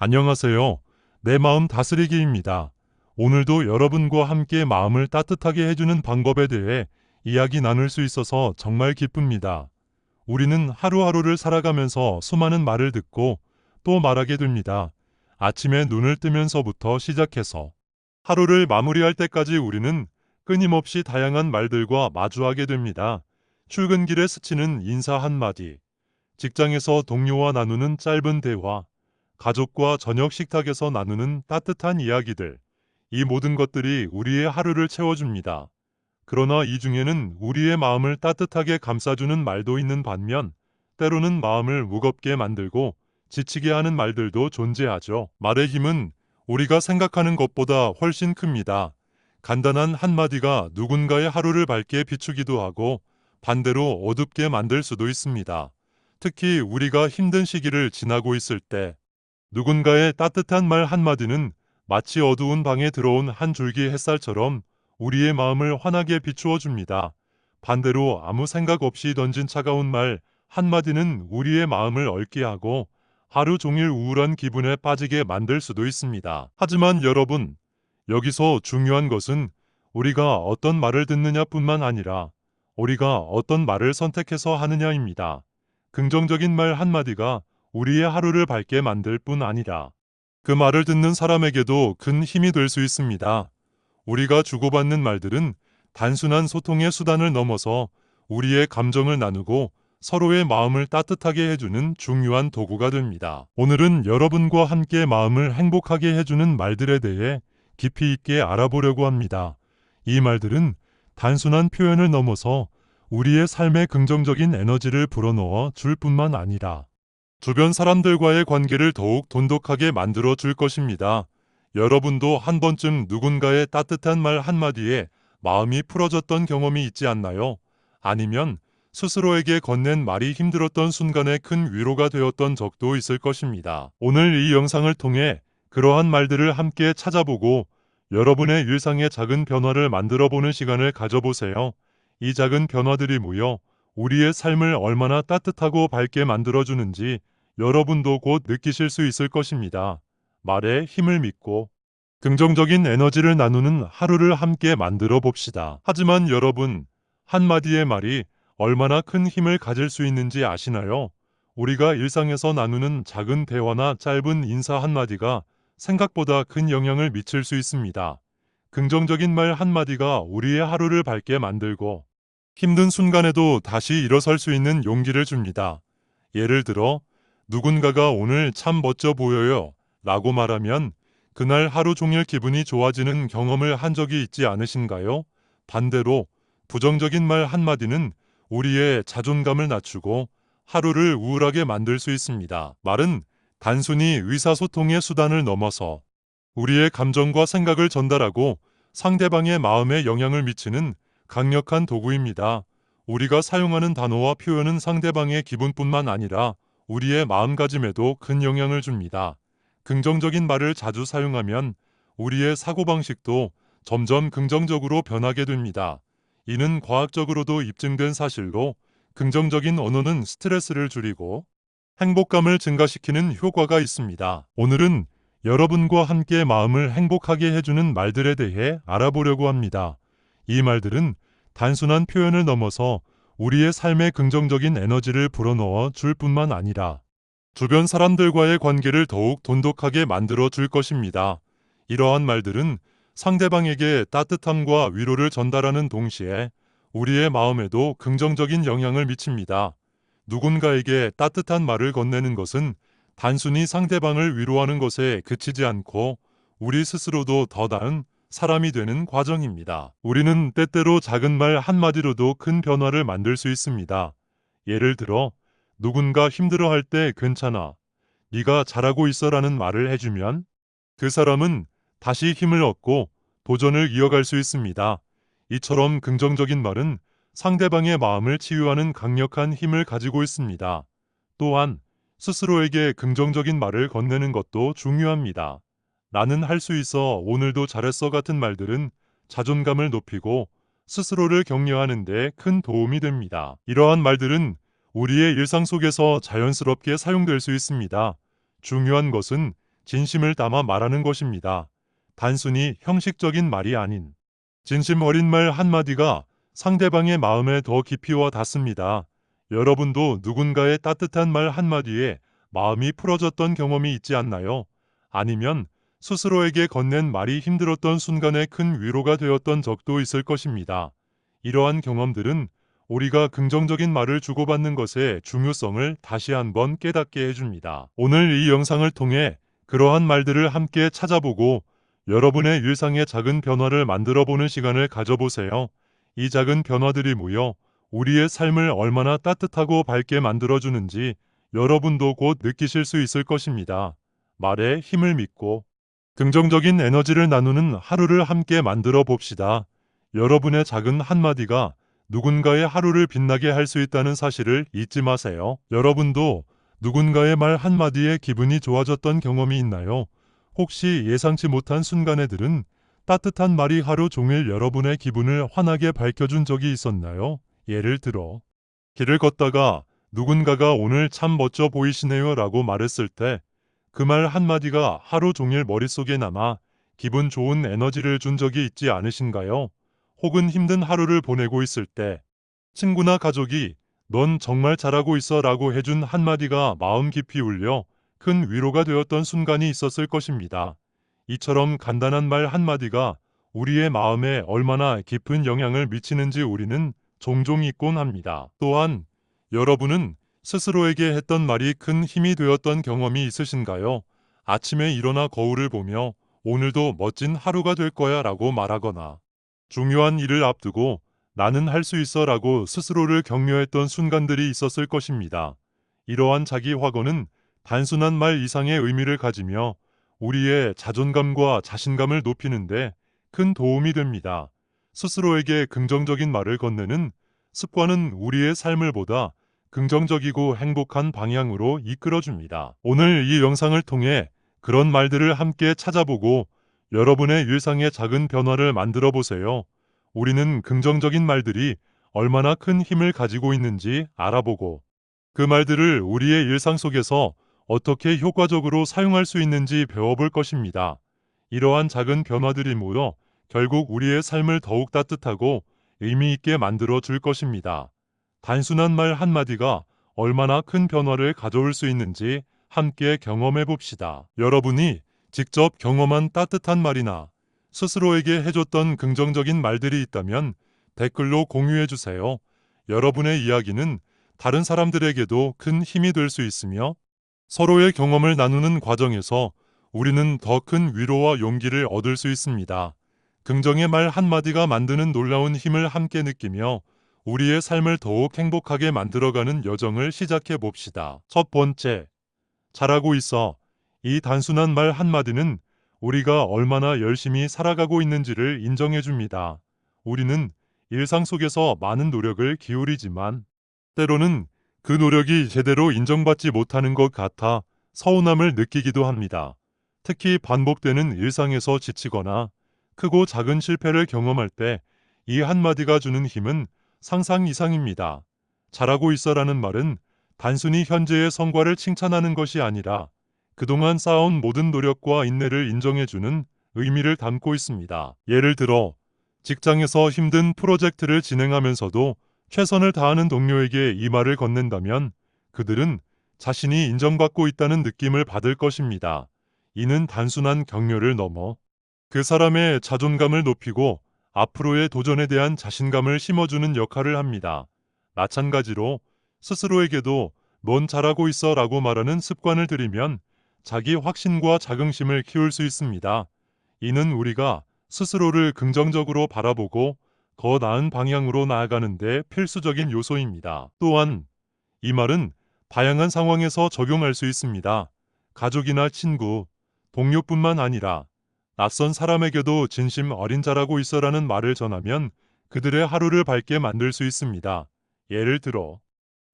안녕하세요. 내 마음 다스리기입니다. 오늘도 여러분과 함께 마음을 따뜻하게 해주는 방법에 대해 이야기 나눌 수 있어서 정말 기쁩니다. 우리는 하루하루를 살아가면서 수많은 말을 듣고 또 말하게 됩니다. 아침에 눈을 뜨면서부터 시작해서 하루를 마무리할 때까지 우리는 끊임없이 다양한 말들과 마주하게 됩니다. 출근길에 스치는 인사 한마디, 직장에서 동료와 나누는 짧은 대화, 가족과 저녁 식탁에서 나누는 따뜻한 이야기들, 이 모든 것들이 우리의 하루를 채워줍니다. 그러나 이 중에는 우리의 마음을 따뜻하게 감싸주는 말도 있는 반면, 때로는 마음을 무겁게 만들고 지치게 하는 말들도 존재하죠. 말의 힘은 우리가 생각하는 것보다 훨씬 큽니다. 간단한 한마디가 누군가의 하루를 밝게 비추기도 하고 반대로 어둡게 만들 수도 있습니다. 특히 우리가 힘든 시기를 지나고 있을 때 누군가의 따뜻한 말 한마디는 마치 어두운 방에 들어온 한 줄기 햇살처럼 우리의 마음을 환하게 비추어 줍니다. 반대로 아무 생각 없이 던진 차가운 말 한마디는 우리의 마음을 얽게 하고 하루 종일 우울한 기분에 빠지게 만들 수도 있습니다. 하지만 여러분, 여기서 중요한 것은 우리가 어떤 말을 듣느냐뿐만 아니라 우리가 어떤 말을 선택해서 하느냐입니다. 긍정적인 말 한마디가 우리의 하루를 밝게 만들 뿐 아니라 그 말을 듣는 사람에게도 큰 힘이 될 수 있습니다. 우리가 주고받는 말들은 단순한 소통의 수단을 넘어서 우리의 감정을 나누고 서로의 마음을 따뜻하게 해주는 중요한 도구가 됩니다. 오늘은 여러분과 함께 마음을 행복하게 해주는 말들에 대해 깊이 있게 알아보려고 합니다. 이 말들은 단순한 표현을 넘어서 우리의 삶에 긍정적인 에너지를 불어넣어 줄 뿐만 아니라 주변 사람들과의 관계를 더욱 돈독하게 만들어 줄 것입니다. 여러분도 한 번쯤 누군가의 따뜻한 말 한마디에 마음이 풀어졌던 경험이 있지 않나요? 아니면 스스로에게 건넨 말이 힘들었던 순간에 큰 위로가 되었던 적도 있을 것입니다. 오늘 이 영상을 통해 그러한 말들을 함께 찾아보고 여러분의 일상의 작은 변화를 만들어 보는 시간을 가져보세요. 이 작은 변화들이 모여 우리의 삶을 얼마나 따뜻하고 밝게 만들어주는지 여러분도 곧 느끼실 수 있을 것입니다. 말에 힘을 믿고 긍정적인 에너지를 나누는 하루를 함께 만들어 봅시다. 하지만 여러분, 한마디의 말이 얼마나 큰 힘을 가질 수 있는지 아시나요? 우리가 일상에서 나누는 작은 대화나 짧은 인사 한마디가 생각보다 큰 영향을 미칠 수 있습니다. 긍정적인 말 한마디가 우리의 하루를 밝게 만들고 힘든 순간에도 다시 일어설 수 있는 용기를 줍니다. 예를 들어 누군가가 오늘 참 멋져 보여요 라고 말하면 그날 하루 종일 기분이 좋아지는 경험을 한 적이 있지 않으신가요? 반대로 부정적인 말 한마디는 우리의 자존감을 낮추고 하루를 우울하게 만들 수 있습니다. 말은 단순히 의사소통의 수단을 넘어서 우리의 감정과 생각을 전달하고 상대방의 마음에 영향을 미치는 강력한 도구입니다. 우리가 사용하는 단어와 표현은 상대방의 기분뿐만 아니라 우리의 마음가짐에도 큰 영향을 줍니다. 긍정적인 말을 자주 사용하면 우리의 사고방식도 점점 긍정적으로 변하게 됩니다. 이는 과학적으로도 입증된 사실로 긍정적인 언어는 스트레스를 줄이고 행복감을 증가시키는 효과가 있습니다. 오늘은 여러분과 함께 마음을 행복하게 해주는 말들에 대해 알아보려고 합니다. 이 말들은 단순한 표현을 넘어서 우리의 삶에 긍정적인 에너지를 불어넣어 줄 뿐만 아니라 주변 사람들과의 관계를 더욱 돈독하게 만들어 줄 것입니다. 이러한 말들은 상대방에게 따뜻함과 위로를 전달하는 동시에 우리의 마음에도 긍정적인 영향을 미칩니다. 누군가에게 따뜻한 말을 건네는 것은 단순히 상대방을 위로하는 것에 그치지 않고 우리 스스로도 더 나은 사람이 되는 과정입니다. 우리는 때때로 작은 말 한마디로도 큰 변화를 만들 수 있습니다. 예를 들어 누군가 힘들어할 때 괜찮아, 네가 잘하고 있어라는 말을 해주면 그 사람은 다시 힘을 얻고 도전을 이어갈 수 있습니다. 이처럼 긍정적인 말은 상대방의 마음을 치유하는 강력한 힘을 가지고 있습니다. 또한 스스로에게 긍정적인 말을 건네는 것도 중요합니다. 나는 할 수 있어, 오늘도 잘했어 같은 말들은 자존감을 높이고 스스로를 격려하는 데 큰 도움이 됩니다. 이러한 말들은 우리의 일상 속에서 자연스럽게 사용될 수 있습니다. 중요한 것은 진심을 담아 말하는 것입니다. 단순히 형식적인 말이 아닌 진심 어린 말 한마디가 상대방의 마음에 더 깊이 와 닿습니다. 여러분도 누군가의 따뜻한 말 한마디에 마음이 풀어졌던 경험이 있지 않나요? 아니면 스스로에게 건넨 말이 힘들었던 순간에 큰 위로가 되었던 적도 있을 것입니다. 이러한 경험들은 우리가 긍정적인 말을 주고받는 것의 중요성을 다시 한번 깨닫게 해줍니다. 오늘 이 영상을 통해 그러한 말들을 함께 찾아보고 여러분의 일상의 작은 변화를 만들어 보는 시간을 가져보세요. 이 작은 변화들이 모여 우리의 삶을 얼마나 따뜻하고 밝게 만들어주는지 여러분도 곧 느끼실 수 있을 것입니다. 말에 힘을 믿고 긍정적인 에너지를 나누는 하루를 함께 만들어 봅시다. 여러분의 작은 한마디가 누군가의 하루를 빛나게 할 수 있다는 사실을 잊지 마세요. 여러분도 누군가의 말 한마디에 기분이 좋아졌던 경험이 있나요? 혹시 예상치 못한 순간에들은 따뜻한 말이 하루 종일 여러분의 기분을 환하게 밝혀준 적이 있었나요? 예를 들어, 길을 걷다가 누군가가 오늘 참 멋져 보이시네요 라고 말했을 때 그 말 한마디가 하루 종일 머릿속에 남아 기분 좋은 에너지를 준 적이 있지 않으신가요? 혹은 힘든 하루를 보내고 있을 때 친구나 가족이 넌 정말 잘하고 있어 라고 해준 한마디가 마음 깊이 울려 큰 위로가 되었던 순간이 있었을 것입니다. 이처럼 간단한 말 한마디가 우리의 마음에 얼마나 깊은 영향을 미치는지 우리는 종종 잊곤 합니다. 또한 여러분은 스스로에게 했던 말이 큰 힘이 되었던 경험이 있으신가요? 아침에 일어나 거울을 보며 오늘도 멋진 하루가 될 거야 라고 말하거나 중요한 일을 앞두고 나는 할 수 있어 라고 스스로를 격려했던 순간들이 있었을 것입니다. 이러한 자기 확언은 단순한 말 이상의 의미를 가지며 우리의 자존감과 자신감을 높이는데 큰 도움이 됩니다. 스스로에게 긍정적인 말을 건네는 습관은 우리의 삶을 보다 긍정적이고 행복한 방향으로 이끌어줍니다. 오늘 이 영상을 통해 그런 말들을 함께 찾아보고 여러분의 일상에 작은 변화를 만들어 보세요. 우리는 긍정적인 말들이 얼마나 큰 힘을 가지고 있는지 알아보고 그 말들을 우리의 일상 속에서 어떻게 효과적으로 사용할 수 있는지 배워볼 것입니다. 이러한 작은 변화들이 모여 결국 우리의 삶을 더욱 따뜻하고 의미 있게 만들어 줄 것입니다. 단순한 말 한마디가 얼마나 큰 변화를 가져올 수 있는지 함께 경험해 봅시다. 여러분이 직접 경험한 따뜻한 말이나 스스로에게 해줬던 긍정적인 말들이 있다면 댓글로 공유해 주세요. 여러분의 이야기는 다른 사람들에게도 큰 힘이 될 수 있으며 서로의 경험을 나누는 과정에서 우리는 더 큰 위로와 용기를 얻을 수 있습니다. 긍정의 말 한마디가 만드는 놀라운 힘을 함께 느끼며 우리의 삶을 더욱 행복하게 만들어가는 여정을 시작해 봅시다. 첫 번째, 잘하고 있어. 이 단순한 말 한마디는 우리가 얼마나 열심히 살아가고 있는지를 인정해 줍니다. 우리는 일상 속에서 많은 노력을 기울이지만 때로는 그 노력이 제대로 인정받지 못하는 것 같아 서운함을 느끼기도 합니다. 특히 반복되는 일상에서 지치거나 크고 작은 실패를 경험할 때 이 한마디가 주는 힘은 상상 이상입니다. 잘하고 있어라는 말은 단순히 현재의 성과를 칭찬하는 것이 아니라 그동안 쌓아온 모든 노력과 인내를 인정해주는 의미를 담고 있습니다. 예를 들어 직장에서 힘든 프로젝트를 진행하면서도 최선을 다하는 동료에게 이 말을 건넨다면 그들은 자신이 인정받고 있다는 느낌을 받을 것입니다. 이는 단순한 격려를 넘어 그 사람의 자존감을 높이고 앞으로의 도전에 대한 자신감을 심어주는 역할을 합니다. 마찬가지로 스스로에게도 넌 잘하고 있어 라고 말하는 습관을 들이면 자기 확신과 자긍심을 키울 수 있습니다. 이는 우리가 스스로를 긍정적으로 바라보고 더 나은 방향으로 나아가는 데 필수적인 요소입니다. 또한 이 말은 다양한 상황에서 적용할 수 있습니다. 가족이나 친구, 동료뿐만 아니라 낯선 사람에게도 진심 어린 잘하고 있어라는 말을 전하면 그들의 하루를 밝게 만들 수 있습니다. 예를 들어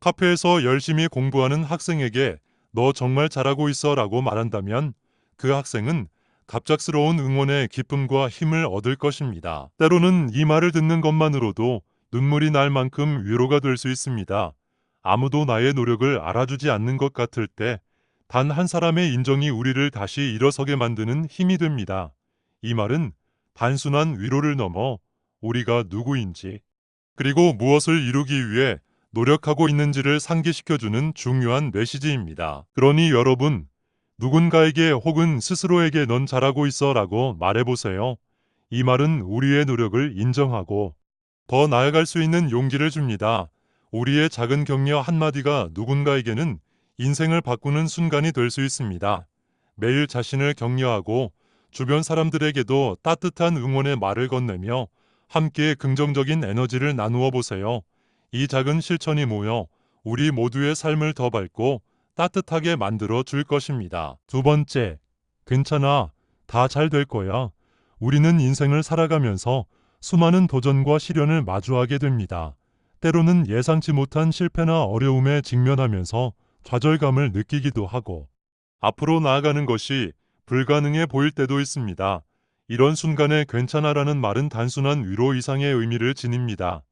카페에서 열심히 공부하는 학생에게 너 정말 잘하고 있어 라고 말한다면 그 학생은 갑작스러운 응원의 기쁨과 힘을 얻을 것입니다. 때로는 이 말을 듣는 것만으로도 눈물이 날 만큼 위로가 될 수 있습니다. 아무도 나의 노력을 알아주지 않는 것 같을 때 단 한 사람의 인정이 우리를 다시 일어서게 만드는 힘이 됩니다. 이 말은 단순한 위로를 넘어 우리가 누구인지, 그리고 무엇을 이루기 위해 노력하고 있는지를 상기시켜주는 중요한 메시지입니다. 그러니 여러분, 누군가에게 혹은 스스로에게 넌 잘하고 있어 라고 말해보세요. 이 말은 우리의 노력을 인정하고 더 나아갈 수 있는 용기를 줍니다. 우리의 작은 격려 한마디가 누군가에게는 인생을 바꾸는 순간이 될 수 있습니다. 매일 자신을 격려하고 주변 사람들에게도 따뜻한 응원의 말을 건네며 함께 긍정적인 에너지를 나누어 보세요. 이 작은 실천이 모여 우리 모두의 삶을 더 밝고 따뜻하게 만들어 줄 것입니다. 두 번째, 괜찮아. 다 잘 될 거야. 우리는 인생을 살아가면서 수많은 도전과 시련을 마주하게 됩니다. 때로는 예상치 못한 실패나 어려움에 직면하면서 좌절감을 느끼기도 하고 앞으로 나아가는 것이 불가능해 보일 때도 있습니다. 이런 순간에 괜찮아라는 말은 단순한 위로 이상의 의미를 지닙니다.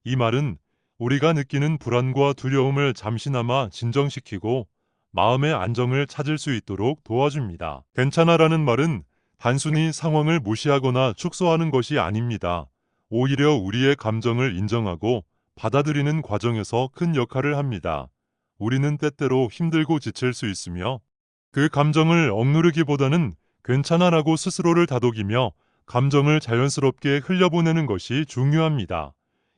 이 말은 우리가 느끼는 불안과 두려움을 잠시나마 진정시키고 마음의 안정을 찾을 수 있도록 도와줍니다. 괜찮아라는 말은 단순히 상황을 무시하거나 축소하는 것이 아닙니다. 오히려 우리의 감정을 인정하고 받아들이는 과정에서 큰 역할을 합니다. 우리는 때때로 힘들고 지칠 수 있으며 그 감정을 억누르기보다는 괜찮아라고 스스로를 다독이며 감정을 자연스럽게 흘려보내는 것이 중요합니다.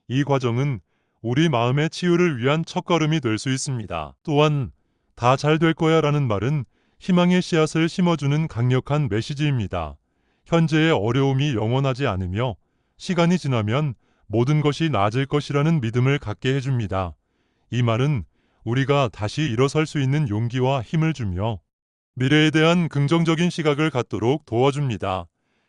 이 과정은 우리 마음의 치유를 위한 첫걸음이 될 수 있습니다. 또한 다 잘 될 거야 라는 말은 희망의 씨앗을 심어주는 강력한 메시지입니다. 현재의 어려움이 영원하지 않으며 시간이 지나면 모든 것이 나아질 것이라는 믿음을 갖게 해줍니다. 이 말은 우리가 다시 일어설 수 있는 용기와 힘을 주며 미래에 대한 긍정적인 시각을 갖도록 도와줍니다.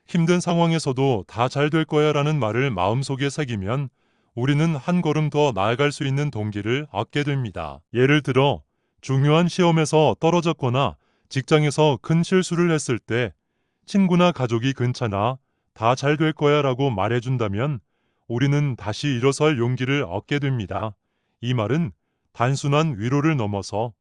힘든 상황에서도 다 잘 될 거야 라는 말을 마음속에 새기면 우리는 한 걸음 더 나아갈 수 있는 동기를 얻게 됩니다. 예를 들어 중요한 시험에서 떨어졌거나 직장에서 큰 실수를 했을 때 친구나 가족이 괜찮아, 다 잘 될 거야 라고 말해준다면 우리는 다시 일어설 용기를 얻게 됩니다. 이 말은 단순한 위로를 넘어서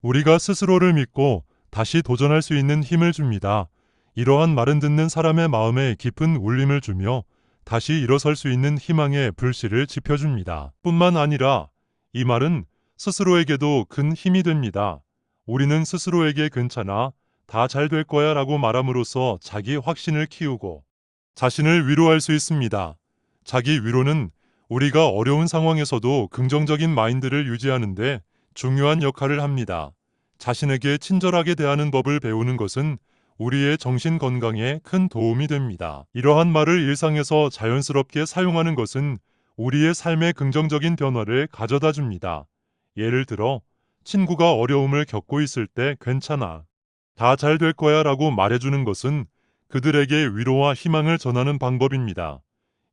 우리가 스스로를 믿고 다시 도전할 수 있는 힘을 줍니다. 이러한 말은 듣는 사람의 마음에 깊은 울림을 주며 다시 일어설 수 있는 희망의 불씨를 지펴줍니다. 뿐만 아니라 이 말은 스스로에게도 큰 힘이 됩니다. 우리는 스스로에게 괜찮아, 다 잘 될 거야 라고 말함으로써 자기 확신을 키우고 자신을 위로할 수 있습니다. 자기 위로는 우리가 어려운 상황에서도 긍정적인 마인드를 유지하는데 중요한 역할을 합니다. 자신에게 친절하게 대하는 법을 배우는 것은 우리의 정신 건강에 큰 도움이 됩니다. 이러한 말을 일상에서 자연스럽게 사용하는 것은 우리의 삶에 긍정적인 변화를 가져다 줍니다. 예를 들어 친구가 어려움을 겪고 있을 때 괜찮아, 다 잘 될 거야 라고 말해주는 것은 그들에게 위로와 희망을 전하는 방법입니다.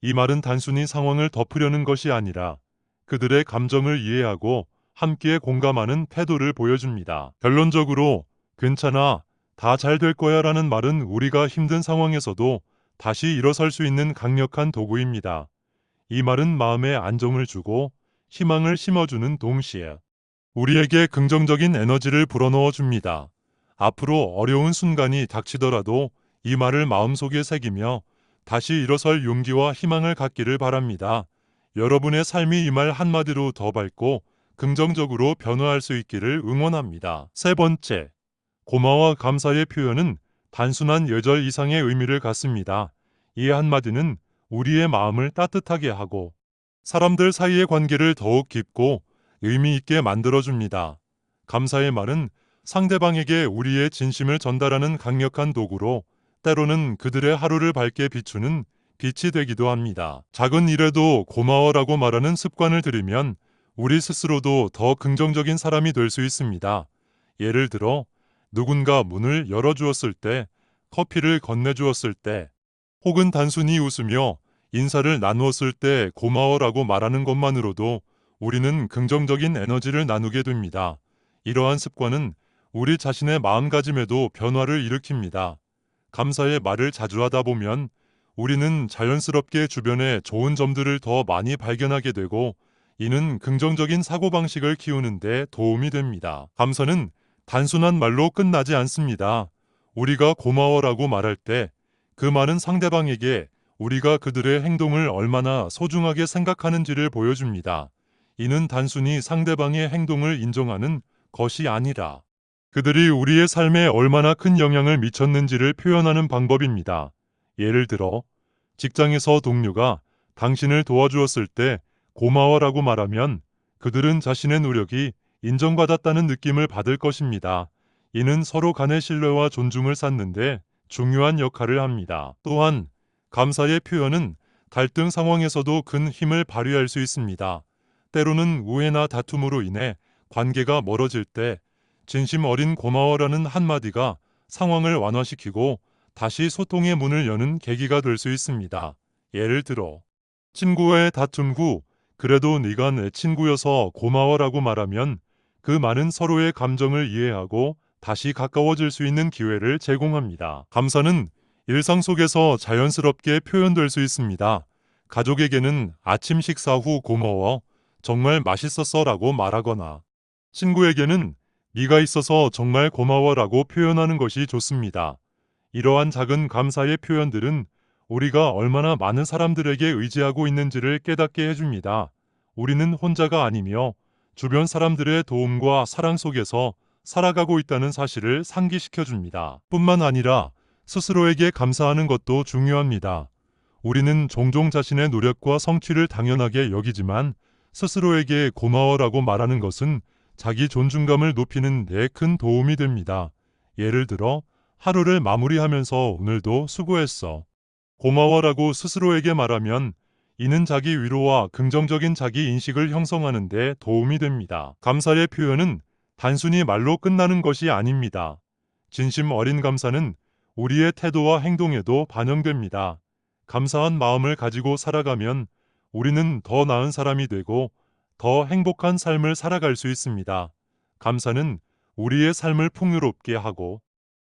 이 말은 단순히 상황을 덮으려는 것이 아니라 그들의 감정을 이해하고 함께 공감하는 태도를 보여줍니다. 결론적으로 괜찮아, 다 잘 될 거야 라는 말은 우리가 힘든 상황에서도 다시 일어설 수 있는 강력한 도구입니다. 이 말은 마음에 안정을 주고 희망을 심어주는 동시에 우리에게 긍정적인 에너지를 불어넣어 줍니다. 앞으로 어려운 순간이 닥치더라도 이 말을 마음속에 새기며 다시 일어설 용기와 희망을 갖기를 바랍니다. 여러분의 삶이 이 말 한마디로 더 밝고 긍정적으로 변화할 수 있기를 응원합니다. 세 번째, 고마워 감사의 표현은 단순한 예절 이상의 의미를 갖습니다. 이 한마디는 우리의 마음을 따뜻하게 하고 사람들 사이의 관계를 더욱 깊고 의미 있게 만들어줍니다. 감사의 말은 상대방에게 우리의 진심을 전달하는 강력한 도구로 때로는 그들의 하루를 밝게 비추는 빛이 되기도 합니다. 작은 일에도 고마워라고 말하는 습관을 들이면 우리 스스로도 더 긍정적인 사람이 될 수 있습니다. 예를 들어 누군가 문을 열어주었을 때, 커피를 건네주었을 때, 혹은 단순히 웃으며 인사를 나누었을 때 고마워라고 말하는 것만으로도 우리는 긍정적인 에너지를 나누게 됩니다. 이러한 습관은 우리 자신의 마음가짐에도 변화를 일으킵니다. 감사의 말을 자주 하다 보면 우리는 자연스럽게 주변의 좋은 점들을 더 많이 발견하게 되고 이는 긍정적인 사고방식을 키우는 데 도움이 됩니다. 감사는 단순한 말로 끝나지 않습니다. 우리가 고마워라고 말할 때 그 말은 상대방에게 우리가 그들의 행동을 얼마나 소중하게 생각하는지를 보여줍니다. 이는 단순히 상대방의 행동을 인정하는 것이 아니라 그들이 우리의 삶에 얼마나 큰 영향을 미쳤는지를 표현하는 방법입니다. 예를 들어, 직장에서 동료가 당신을 도와주었을 때 고마워라고 말하면 그들은 자신의 노력이 인정받았다는 느낌을 받을 것입니다. 이는 서로 간의 신뢰와 존중을 쌓는데 중요한 역할을 합니다. 또한 감사의 표현은 갈등 상황에서도 큰 힘을 발휘할 수 있습니다. 때로는 우애나 다툼으로 인해 관계가 멀어질 때 진심 어린 고마워라는 한마디가 상황을 완화시키고 다시 소통의 문을 여는 계기가 될 수 있습니다. 예를 들어 친구와의 다툼 후 그래도 네가 내 친구여서 고마워라고 말하면 그 말은 서로의 감정을 이해하고 다시 가까워질 수 있는 기회를 제공합니다. 감사는 일상 속에서 자연스럽게 표현될 수 있습니다. 가족에게는 아침 식사 후 고마워, 정말 맛있었어라고 말하거나 친구에게는 네가 있어서 정말 고마워라고 표현하는 것이 좋습니다. 이러한 작은 감사의 표현들은 우리가 얼마나 많은 사람들에게 의지하고 있는지를 깨닫게 해줍니다. 우리는 혼자가 아니며 주변 사람들의 도움과 사랑 속에서 살아가고 있다는 사실을 상기시켜 줍니다. 뿐만 아니라 스스로에게 감사하는 것도 중요합니다. 우리는 종종 자신의 노력과 성취를 당연하게 여기지만 스스로에게 고마워라고 말하는 것은 자기 존중감을 높이는 데 큰 도움이 됩니다. 예를 들어 하루를 마무리하면서 오늘도 수고했어. 고마워라고 스스로에게 말하면 이는 자기 위로와 긍정적인 자기 인식을 형성하는 데 도움이 됩니다. 감사의 표현은 단순히 말로 끝나는 것이 아닙니다. 진심 어린 감사는 우리의 태도와 행동에도 반영됩니다. 감사한 마음을 가지고 살아가면 우리는 더 나은 사람이 되고 더 행복한 삶을 살아갈 수 있습니다. 감사는 우리의 삶을 풍요롭게 하고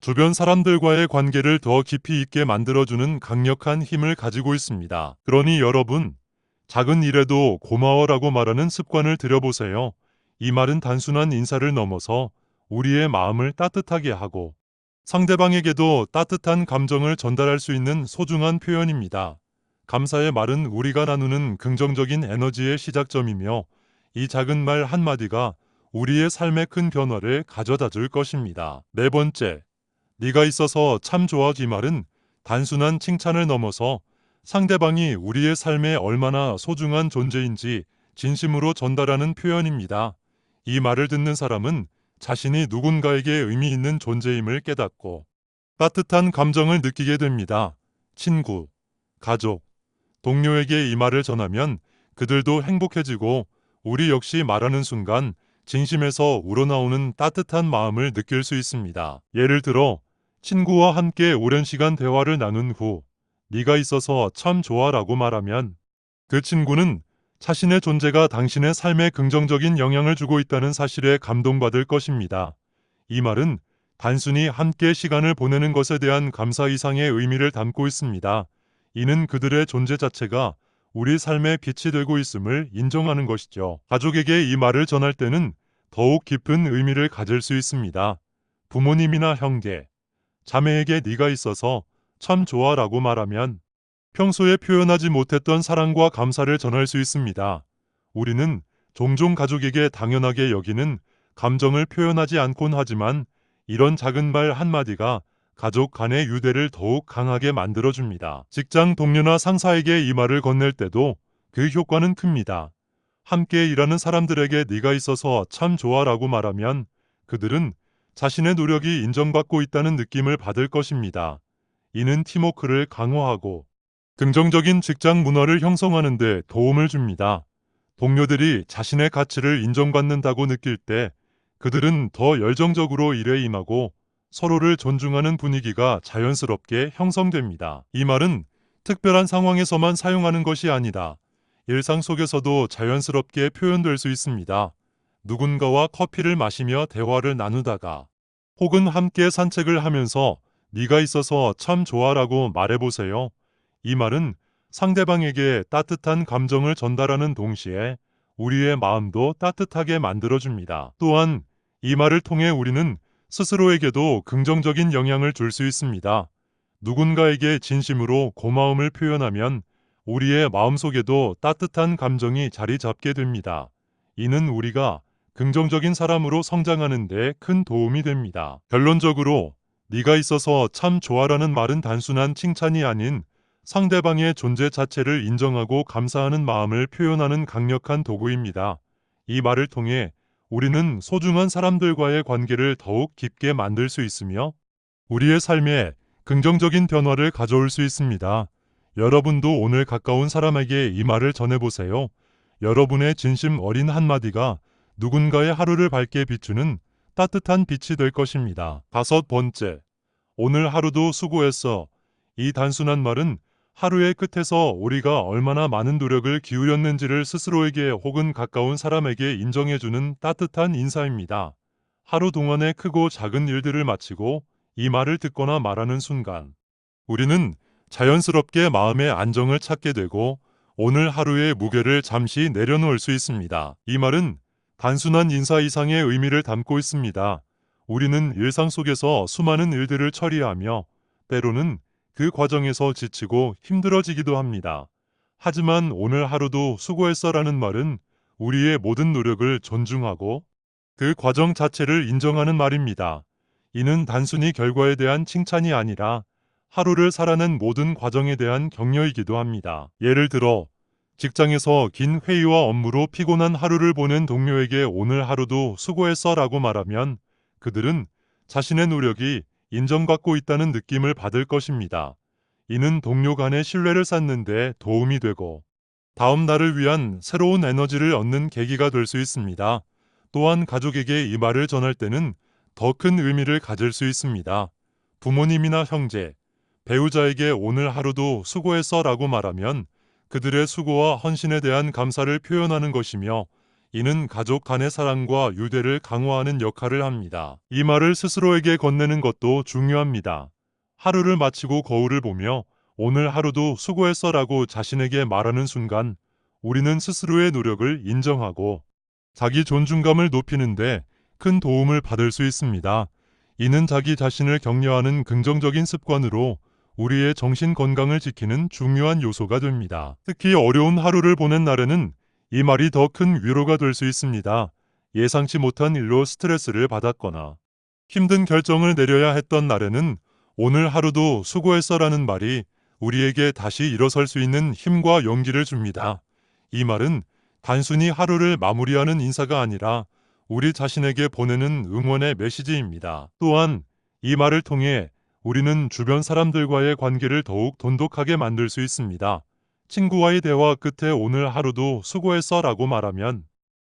주변 사람들과의 관계를 더 깊이 있게 만들어주는 강력한 힘을 가지고 있습니다. 그러니 여러분, 작은 일에도 고마워라고 말하는 습관을 들여보세요. 이 말은 단순한 인사를 넘어서 우리의 마음을 따뜻하게 하고 상대방에게도 따뜻한 감정을 전달할 수 있는 소중한 표현입니다. 감사의 말은 우리가 나누는 긍정적인 에너지의 시작점이며 이 작은 말 한마디가 우리의 삶에 큰 변화를 가져다 줄 것입니다. 네 번째, 네가 있어서 참 좋아. 이 말은 단순한 칭찬을 넘어서 상대방이 우리의 삶에 얼마나 소중한 존재인지 진심으로 전달하는 표현입니다. 이 말을 듣는 사람은 자신이 누군가에게 의미 있는 존재임을 깨닫고 따뜻한 감정을 느끼게 됩니다. 친구, 가족, 동료에게 이 말을 전하면 그들도 행복해지고 우리 역시 말하는 순간 진심에서 우러나오는 따뜻한 마음을 느낄 수 있습니다. 예를 들어 친구와 함께 오랜 시간 대화를 나눈 후 네가 있어서 참 좋아라고 말하면 그 친구는 자신의 존재가 당신의 삶에 긍정적인 영향을 주고 있다는 사실에 감동받을 것입니다. 이 말은 단순히 함께 시간을 보내는 것에 대한 감사 이상의 의미를 담고 있습니다. 이는 그들의 존재 자체가 우리 삶의 빛이 되고 있음을 인정하는 것이죠. 가족에게 이 말을 전할 때는 더욱 깊은 의미를 가질 수 있습니다. 부모님이나 형제, 자매에게 네가 있어서 참 좋아라고 말하면 평소에 표현하지 못했던 사랑과 감사를 전할 수 있습니다. 우리는 종종 가족에게 당연하게 여기는 감정을 표현하지 않곤 하지만 이런 작은 말 한마디가 가족 간의 유대를 더욱 강하게 만들어줍니다. 직장 동료나 상사에게 이 말을 건넬 때도 그 효과는 큽니다. 함께 일하는 사람들에게 네가 있어서 참 좋아라고 말하면 그들은 자신의 노력이 인정받고 있다는 느낌을 받을 것입니다. 이는 팀워크를 강화하고 긍정적인 직장 문화를 형성하는 데 도움을 줍니다. 동료들이 자신의 가치를 인정받는다고 느낄 때 그들은 더 열정적으로 일에 임하고 서로를 존중하는 분위기가 자연스럽게 형성됩니다. 이 말은 특별한 상황에서만 사용하는 것이 아니라 일상 속에서도 자연스럽게 표현될 수 있습니다. 누군가와 커피를 마시며 대화를 나누다가 혹은 함께 산책을 하면서 네가 있어서 참 좋아라고 말해보세요. 이 말은 상대방에게 따뜻한 감정을 전달하는 동시에 우리의 마음도 따뜻하게 만들어줍니다. 또한 이 말을 통해 우리는 스스로에게도 긍정적인 영향을 줄 수 있습니다. 누군가에게 진심으로 고마움을 표현하면 우리의 마음속에도 따뜻한 감정이 자리 잡게 됩니다. 이는 우리가 긍정적인 사람으로 성장하는 데 큰 도움이 됩니다. 결론적으로 네가 있어서 참 좋아라는 말은 단순한 칭찬이 아닌 상대방의 존재 자체를 인정하고 감사하는 마음을 표현하는 강력한 도구입니다. 이 말을 통해 우리는 소중한 사람들과의 관계를 더욱 깊게 만들 수 있으며 우리의 삶에 긍정적인 변화를 가져올 수 있습니다. 여러분도 오늘 가까운 사람에게 이 말을 전해보세요. 여러분의 진심 어린 한마디가 누군가의 하루를 밝게 비추는 따뜻한 빛이 될 것입니다. 5번째, 오늘 하루도 수고했어. 이 단순한 말은 하루의 끝에서 우리가 얼마나 많은 노력을 기울였는지를 스스로에게 혹은 가까운 사람에게 인정해주는 따뜻한 인사입니다. 하루 동안의 크고 작은 일들을 마치고 이 말을 듣거나 말하는 순간 우리는 자연스럽게 마음의 안정을 찾게 되고 오늘 하루의 무게를 잠시 내려놓을 수 있습니다. 이 말은 단순한 인사 이상의 의미를 담고 있습니다. 우리는 일상 속에서 수많은 일들을 처리하며 때로는 그 과정에서 지치고 힘들어지기도 합니다. 하지만 오늘 하루도 수고했어라는 말은 우리의 모든 노력을 존중하고 그 과정 자체를 인정하는 말입니다. 이는 단순히 결과에 대한 칭찬이 아니라 하루를 살아낸 모든 과정에 대한 격려이기도 합니다. 예를 들어 직장에서 긴 회의와 업무로 피곤한 하루를 보낸 동료에게 오늘 하루도 수고했어 라고 말하면 그들은 자신의 노력이 인정받고 있다는 느낌을 받을 것입니다. 이는 동료 간의 신뢰를 쌓는 데 도움이 되고 다음 날을 위한 새로운 에너지를 얻는 계기가 될 수 있습니다. 또한 가족에게 이 말을 전할 때는 더 큰 의미를 가질 수 있습니다. 부모님이나 형제, 배우자에게 오늘 하루도 수고했어 라고 말하면 그들의 수고와 헌신에 대한 감사를 표현하는 것이며 이는 가족 간의 사랑과 유대를 강화하는 역할을 합니다. 이 말을 스스로에게 건네는 것도 중요합니다. 하루를 마치고 거울을 보며 오늘 하루도 수고했어 라고 자신에게 말하는 순간 우리는 스스로의 노력을 인정하고 자기 존중감을 높이는데 큰 도움을 받을 수 있습니다. 이는 자기 자신을 격려하는 긍정적인 습관으로 우리의 정신 건강을 지키는 중요한 요소가 됩니다. 특히 어려운 하루를 보낸 날에는 이 말이 더 큰 위로가 될 수 있습니다. 예상치 못한 일로 스트레스를 받았거나 힘든 결정을 내려야 했던 날에는 오늘 하루도 수고했어라는 말이 우리에게 다시 일어설 수 있는 힘과 용기를 줍니다. 이 말은 단순히 하루를 마무리하는 인사가 아니라 우리 자신에게 보내는 응원의 메시지입니다. 또한 이 말을 통해 우리는 주변 사람들과의 관계를 더욱 돈독하게 만들 수 있습니다. 친구와의 대화 끝에 오늘 하루도 수고했어 라고 말하면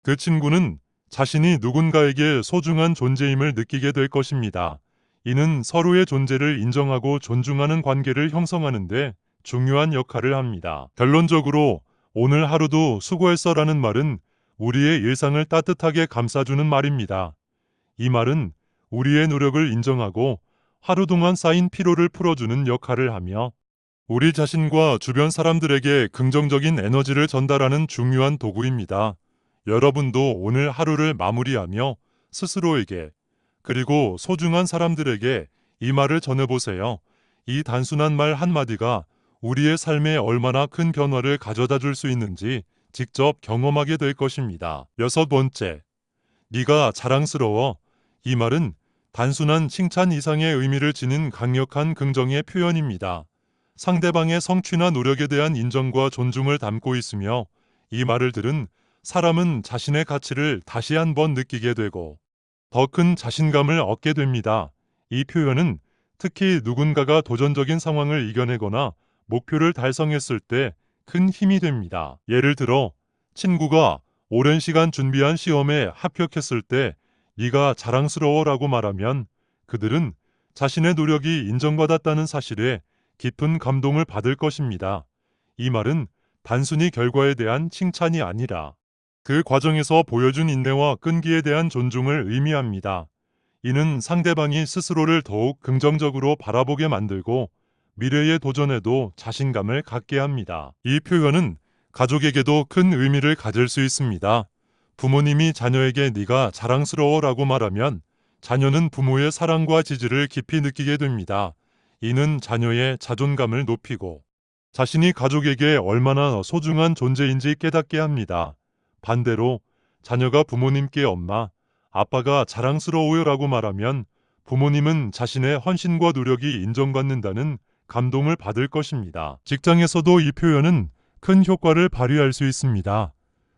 그 친구는 자신이 누군가에게 소중한 존재임을 느끼게 될 것입니다. 이는 서로의 존재를 인정하고 존중하는 관계를 형성하는데 중요한 역할을 합니다. 결론적으로 오늘 하루도 수고했어 라는 말은 우리의 일상을 따뜻하게 감싸주는 말입니다. 이 말은 우리의 노력을 인정하고 하루 동안 쌓인 피로를 풀어주는 역할을 하며 우리 자신과 주변 사람들에게 긍정적인 에너지를 전달하는 중요한 도구입니다. 여러분도 오늘 하루를 마무리하며 스스로에게 그리고 소중한 사람들에게 이 말을 전해보세요. 이 단순한 말 한마디가 우리의 삶에 얼마나 큰 변화를 가져다 줄 수 있는지 직접 경험하게 될 것입니다. 6번째, 네가 자랑스러워. 이 말은 단순한 칭찬 이상의 의미를 지닌 강력한 긍정의 표현입니다. 상대방의 성취나 노력에 대한 인정과 존중을 담고 있으며 이 말을 들은 사람은 자신의 가치를 다시 한번 느끼게 되고 더 큰 자신감을 얻게 됩니다. 이 표현은 특히 누군가가 도전적인 상황을 이겨내거나 목표를 달성했을 때 큰 힘이 됩니다. 예를 들어 친구가 오랜 시간 준비한 시험에 합격했을 때 네가 자랑스러워라고 말하면 그들은 자신의 노력이 인정받았다는 사실에 깊은 감동을 받을 것입니다. 이 말은 단순히 결과에 대한 칭찬이 아니라 그 과정에서 보여준 인내와 끈기에 대한 존중을 의미합니다. 이는 상대방이 스스로를 더욱 긍정적으로 바라보게 만들고 미래의 도전에도 자신감을 갖게 합니다. 이 표현은 가족에게도 큰 의미를 가질 수 있습니다. 부모님이 자녀에게 네가 자랑스러워라고 말하면 자녀는 부모의 사랑과 지지를 깊이 느끼게 됩니다. 이는 자녀의 자존감을 높이고 자신이 가족에게 얼마나 소중한 존재인지 깨닫게 합니다. 반대로 자녀가 부모님께 엄마, 아빠가 자랑스러워요라고 말하면 부모님은 자신의 헌신과 노력이 인정받는다는 감동을 받을 것입니다. 직장에서도 이 표현은 큰 효과를 발휘할 수 있습니다.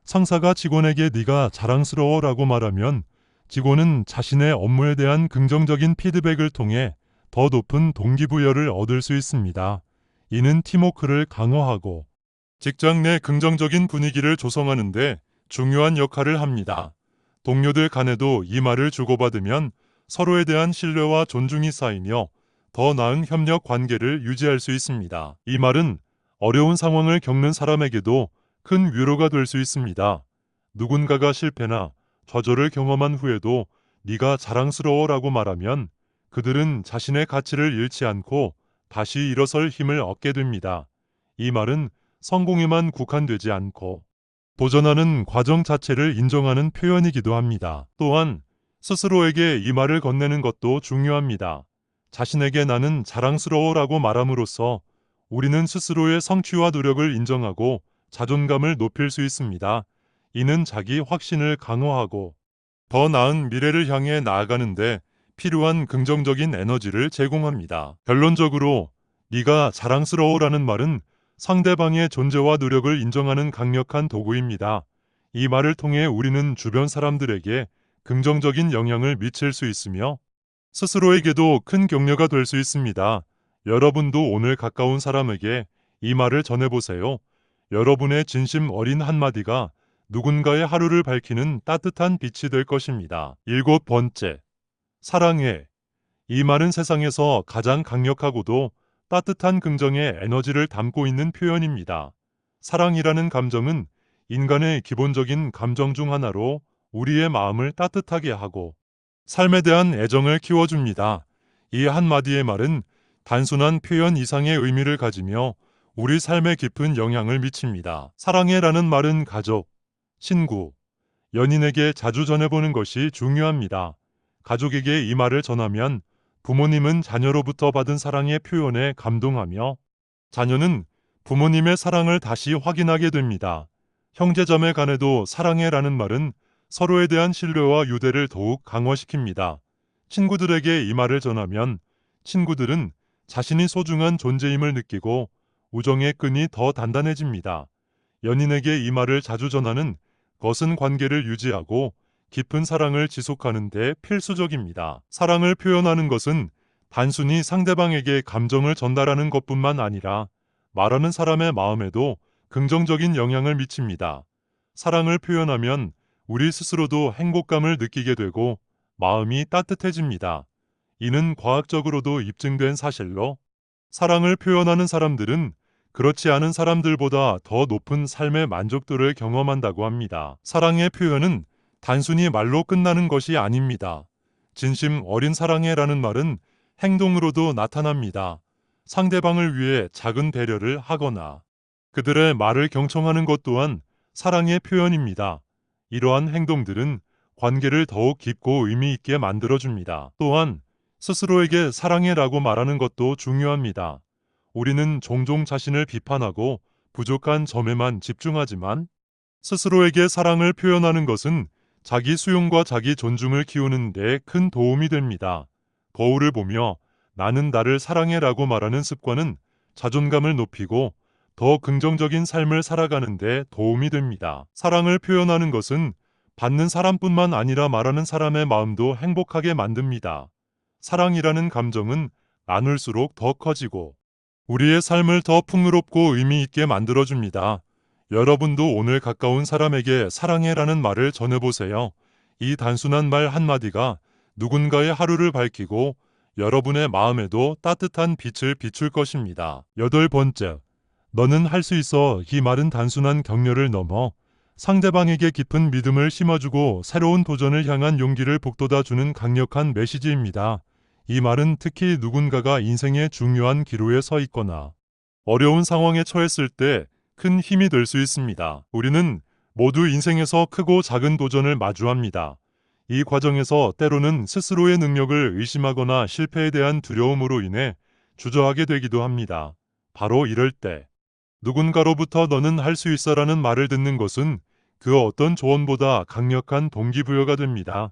상사가 직원에게 네가 자랑스러워라고 말하면 직원은 자신의 업무에 대한 긍정적인 피드백을 통해 더 높은 동기부여를 얻을 수 있습니다. 이는 팀워크를 강화하고 직장 내 긍정적인 분위기를 조성하는 데 중요한 역할을 합니다. 동료들 간에도 이 말을 주고받으면 서로에 대한 신뢰와 존중이 쌓이며 더 나은 협력 관계를 유지할 수 있습니다. 이 말은 어려운 상황을 겪는 사람에게도 큰 위로가 될 수 있습니다. 누군가가 실패나 좌절을 경험한 후에도 네가 자랑스러워라고 말하면 그들은 자신의 가치를 잃지 않고 다시 일어설 힘을 얻게 됩니다. 이 말은 성공에만 국한되지 않고 도전하는 과정 자체를 인정하는 표현이기도 합니다. 또한 스스로에게 이 말을 건네는 것도 중요합니다. 자신에게 나는 자랑스러워라고 말함으로써 우리는 스스로의 성취와 노력을 인정하고 자존감을 높일 수 있습니다. 이는 자기 확신을 강화하고 더 나은 미래를 향해 나아가는데 필요한 긍정적인 에너지를 제공합니다. 결론적으로 네가 자랑스러워라는 말은 상대방의 존재와 노력을 인정하는 강력한 도구입니다. 이 말을 통해 우리는 주변 사람들에게 긍정적인 영향을 미칠 수 있으며 스스로에게도 큰 격려가 될 수 있습니다. 여러분도 오늘 가까운 사람에게 이 말을 전해보세요. 여러분의 진심 어린 한마디가 누군가의 하루를 밝히는 따뜻한 빛이 될 것입니다. 7번째, 사랑해. 이 말은 세상에서 가장 강력하고도 따뜻한 긍정의 에너지를 담고 있는 표현입니다. 사랑이라는 감정은 인간의 기본적인 감정 중 하나로 우리의 마음을 따뜻하게 하고 삶에 대한 애정을 키워줍니다. 이 한마디의 말은 단순한 표현 이상의 의미를 가지며 우리 삶에 깊은 영향을 미칩니다. 사랑해라는 말은 가족, 친구, 연인에게 자주 전해보는 것이 중요합니다. 가족에게 이 말을 전하면 부모님은 자녀로부터 받은 사랑의 표현에 감동하며 자녀는 부모님의 사랑을 다시 확인하게 됩니다. 형제자매 간에도 사랑해라는 말은 서로에 대한 신뢰와 유대를 더욱 강화시킵니다. 친구들에게 이 말을 전하면 친구들은 자신이 소중한 존재임을 느끼고 우정의 끈이 더 단단해집니다. 연인에게 이 말을 자주 전하는 것은 관계를 유지하고 깊은 사랑을 지속하는 데 필수적입니다. 사랑을 표현하는 것은 단순히 상대방에게 감정을 전달하는 것뿐만 아니라 말하는 사람의 마음에도 긍정적인 영향을 미칩니다. 사랑을 표현하면 우리 스스로도 행복감을 느끼게 되고 마음이 따뜻해집니다. 이는 과학적으로도 입증된 사실로 사랑을 표현하는 사람들은 그렇지 않은 사람들보다 더 높은 삶의 만족도를 경험한다고 합니다. 사랑의 표현은 단순히 말로 끝나는 것이 아닙니다. 진심 어린 사랑해라는 말은 행동으로도 나타납니다. 상대방을 위해 작은 배려를 하거나 그들의 말을 경청하는 것 또한 사랑의 표현입니다. 이러한 행동들은 관계를 더욱 깊고 의미 있게 만들어줍니다. 또한 스스로에게 사랑해라고 말하는 것도 중요합니다. 우리는 종종 자신을 비판하고 부족한 점에만 집중하지만 스스로에게 사랑을 표현하는 것은 자기 수용과 자기 존중을 키우는 데 큰 도움이 됩니다. 거울을 보며 나는 나를 사랑해라고 말하는 습관은 자존감을 높이고 더 긍정적인 삶을 살아가는 데 도움이 됩니다. 사랑을 표현하는 것은 받는 사람뿐만 아니라 말하는 사람의 마음도 행복하게 만듭니다. 사랑이라는 감정은 나눌수록 더 커지고 우리의 삶을 더 풍요롭고 의미 있게 만들어줍니다. 여러분도 오늘 가까운 사람에게 사랑해라는 말을 전해보세요. 이 단순한 말 한마디가 누군가의 하루를 밝히고 여러분의 마음에도 따뜻한 빛을 비출 것입니다. 8번째, 너는 할 수 있어. 이 말은 단순한 격려를 넘어 상대방에게 깊은 믿음을 심어주고 새로운 도전을 향한 용기를 북돋아주는 강력한 메시지입니다. 이 말은 특히 누군가가 인생의 중요한 기로에 서 있거나 어려운 상황에 처했을 때 큰 힘이 될 수 있습니다. 우리는 모두 인생에서 크고 작은 도전을 마주합니다. 이 과정에서 때로는 스스로의 능력을 의심하거나 실패에 대한 두려움으로 인해 주저하게 되기도 합니다. 바로 이럴 때 누군가로부터 너는 할 수 있어라는 말을 듣는 것은 그 어떤 조언보다 강력한 동기부여가 됩니다.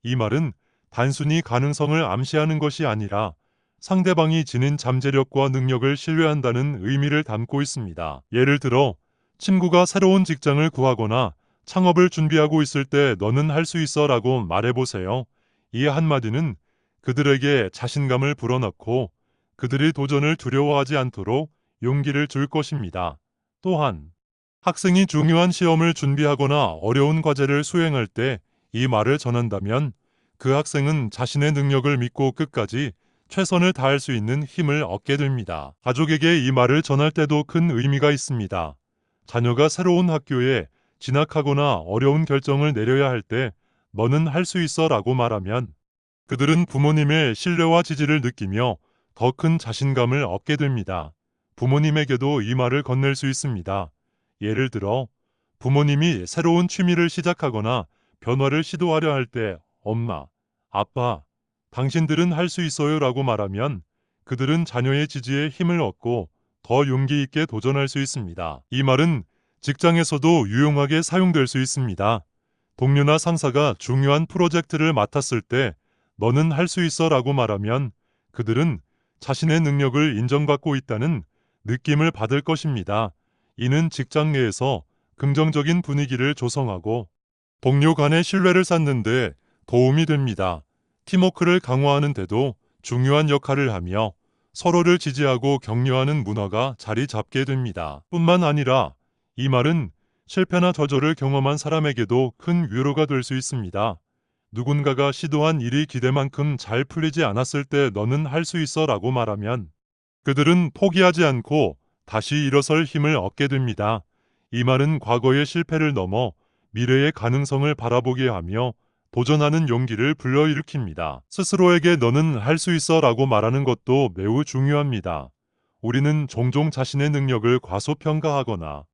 이 말은 단순히 가능성을 암시하는 것이 아니라 상대방이 지닌 잠재력과 능력을 신뢰한다는 의미를 담고 있습니다. 예를 들어 친구가 새로운 직장을 구하거나 창업을 준비하고 있을 때 너는 할 수 있어 라고 말해보세요. 이 한마디는 그들에게 자신감을 불어넣고 그들이 도전을 두려워하지 않도록 용기를 줄 것입니다. 또한 학생이 중요한 시험을 준비하거나 어려운 과제를 수행할 때 이 말을 전한다면 그 학생은 자신의 능력을 믿고 끝까지 최선을 다할 수 있는 힘을 얻게 됩니다. 가족에게 이 말을 전할 때도 큰 의미가 있습니다. 자녀가 새로운 학교에 진학하거나 어려운 결정을 내려야 할 때 너는 할 수 있어 라고 말하면 그들은 부모님의 신뢰와 지지를 느끼며 더 큰 자신감을 얻게 됩니다. 부모님에게도 이 말을 건넬 수 있습니다. 예를 들어 부모님이 새로운 취미를 시작하거나 변화를 시도하려 할 때 엄마, 아빠, 당신들은 할 수 있어요 라고 말하면 그들은 자녀의 지지에 힘을 얻고 더 용기 있게 도전할 수 있습니다. 이 말은 직장에서도 유용하게 사용될 수 있습니다. 동료나 상사가 중요한 프로젝트를 맡았을 때 너는 할 수 있어 라고 말하면 그들은 자신의 능력을 인정받고 있다는 느낌을 받을 것입니다. 이는 직장 내에서 긍정적인 분위기를 조성하고 동료 간의 신뢰를 쌓는 데 도움이 됩니다. 팀워크를 강화하는 데도 중요한 역할을 하며 서로를 지지하고 격려하는 문화가 자리 잡게 됩니다. 뿐만 아니라 이 말은 실패나 좌절을 경험한 사람에게도 큰 위로가 될 수 있습니다. 누군가가 시도한 일이 기대만큼 잘 풀리지 않았을 때 너는 할 수 있어 라고 말하면 그들은 포기하지 않고 다시 일어설 힘을 얻게 됩니다. 이 말은 과거의 실패를 넘어 미래의 가능성을 바라보게 하며 도전하는 용기를 불러일으킵니다. 스스로에게 너는 할 수 있어 라고 말하는 것도 매우 중요합니다. 우리는 종종 자신의 능력을 과소평가하거나